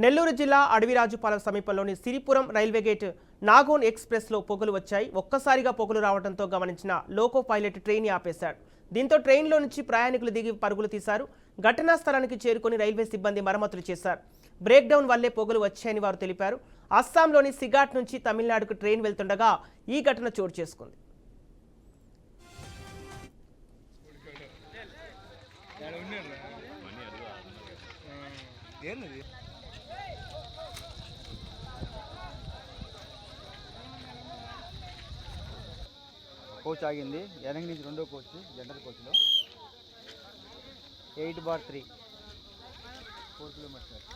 నెల్లూరు జిల్లా అడవిరాజుపాలెం సమీపంలోని Siripuram railway gate నాగోన్ ఎక్స్ప్రెస్లో పొగలు వచ్చాయి. ఒక్కసారిగా పొగలు రావడంతో గమనించిన లోకో పైలట్ ట్రైన్ ఆపేశాడు. దీంతో ట్రైన్లో నుంచి ప్రయాణికులు దిగి పరుగులు తీశారు. ఘటనా స్థలానికి చేరుకుని రైల్వే సిబ్బంది మరమ్మతులు చేశారు. బ్రేక్ డౌన్ వల్లే పొగలు వచ్చాయని వారు తెలిపారు. అస్సాంలోని సిగాట్ నుంచి తమిళనాడుకు ట్రైన్ వెళ్తుండగా ఈ ఘటన చోటు చేసుకుంది. కోచ్ ఆగింది. ఎనగ నుంచి రెండో కోచ్ జనరల్ కోచ్లో 8/3 4 కిలోమీటర్స్.